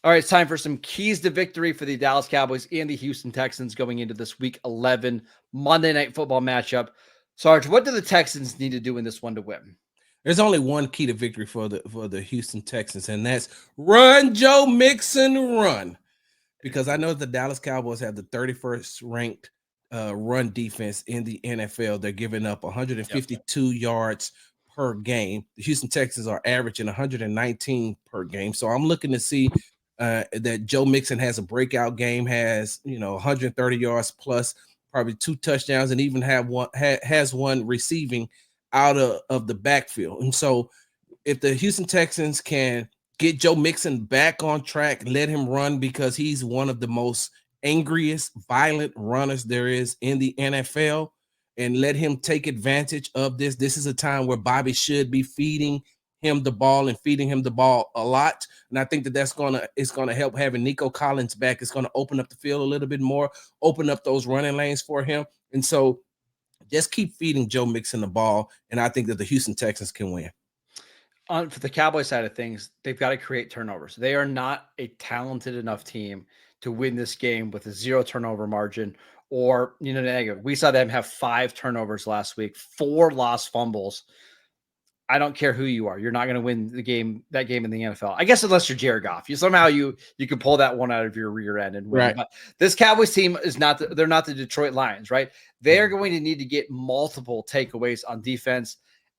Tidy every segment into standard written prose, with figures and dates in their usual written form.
All right, it's time for some keys to victory for the Dallas Cowboys and the Houston Texans going into this Week 11 Monday Night Football matchup. Sarge, what do the Texans need to do in this one to win? There's only one key to victory for the Houston Texans, and that's run, Joe Mixon, run. Because I know the Dallas Cowboys have the 31st ranked run defense in the NFL. They're giving up 152 yards per game. The Houston Texans are averaging 119 per game. So I'm looking to see that Joe Mixon has a breakout game, has 130 yards plus, probably 2 touchdowns, and even has one receiving out of the backfield. And so if the Houston Texans can get Joe Mixon back on track, let him run, because he's one of the most angriest, violent runners there is in the NFL, and let him take advantage of this. This is a time where Bobby should be feeding him the ball and feeding him the ball a lot. And I think that it's gonna help having Nico Collins back. It's gonna open up the field a little bit more, open up those running lanes for him. And so just keep feeding Joe Mixon the ball, and I think that the Houston Texans can win. For the Cowboys side of things, they've got to create turnovers. They are not a talented enough team to win this game with a 0 turnover margin or negative. We saw them have 5 turnovers last week, 4 lost fumbles. I don't care who you are. You're not going to win that game in the NFL. I guess unless you're Jared Goff. You can pull that one out of your rear end and win. Right. But this Cowboys team is they're not the Detroit Lions, right? They are going to need to get multiple takeaways on defense.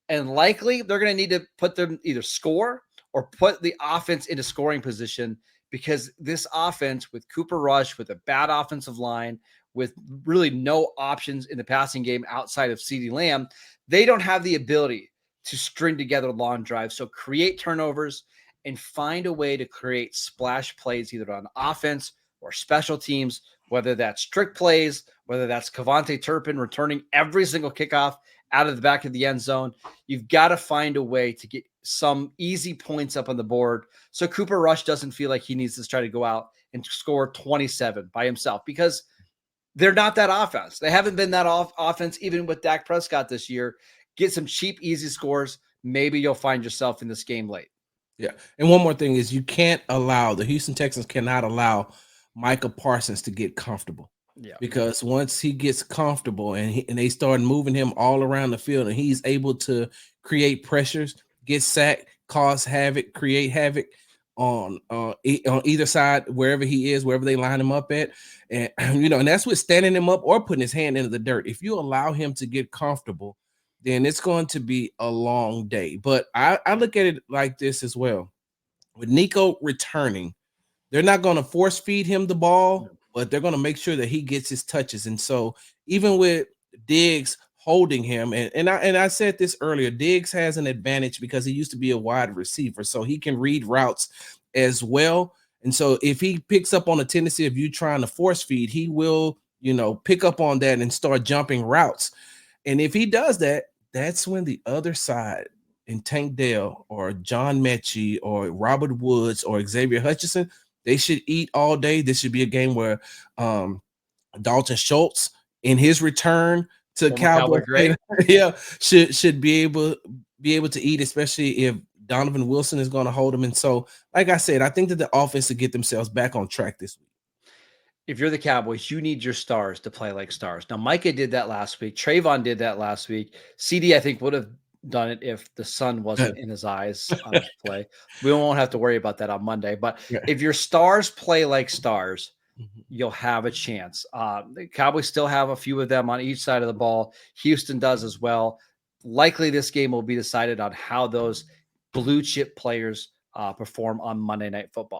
And likely they're going to need to put them either score or put the offense into scoring position, because this offense with Cooper Rush, with a bad offensive line, with really no options in the passing game outside of CeeDee Lamb, they don't have the ability to string together long drives. So create turnovers and find a way to create splash plays either on offense or special teams, whether that's trick plays, whether that's Kevontae Turpin returning every single kickoff out of the back of the end zone. You've got to find a way to get some easy points up on the board so Cooper Rush doesn't feel like he needs to try to go out and score 27 by himself, because they're not that offense. They haven't been that offense even with Dak Prescott this year. Get some cheap, easy scores. Maybe you'll find yourself in this game late. Yeah. And one more thing is, the Houston Texans cannot allow Micah Parsons to get comfortable. Yeah. Because once he gets comfortable and they start moving him all around the field, and he's able to create pressures, get sacked, cause havoc, create havoc on either side, wherever he is, wherever they line him up at. And, and that's with standing him up or putting his hand into the dirt. If you allow him to get comfortable, then it's going to be a long day. But I look at it like this as well. With Nico returning, they're not going to force feed him the ball, but they're going to make sure that he gets his touches. And so even with Diggs holding him, and I said this earlier, Diggs has an advantage because he used to be a wide receiver, so he can read routes as well. And so if he picks up on a tendency of you trying to force feed, he will, pick up on that and start jumping routes. And if he does that, that's when the other side in Tank Dell or John Mechie or Robert Woods or Xavier Hutchinson, they should eat all day. This should be a game where Dalton Schultz, in his return to Cowboy, should be able to eat, especially if Donovan Wilson is going to hold him. And so, like I said, I think that the offense will get themselves back on track this week. If you're the Cowboys, you need your stars to play like stars. Now, Micah did that last week. Trayvon did that last week. CD, I think, would have done it if the sun wasn't in his eyes on his play. We won't have to worry about that on Monday. But if your stars play like stars, you'll have a chance. The Cowboys still have a few of them on each side of the ball. Houston does as well. Likely this game will be decided on how those blue chip players perform on Monday Night Football.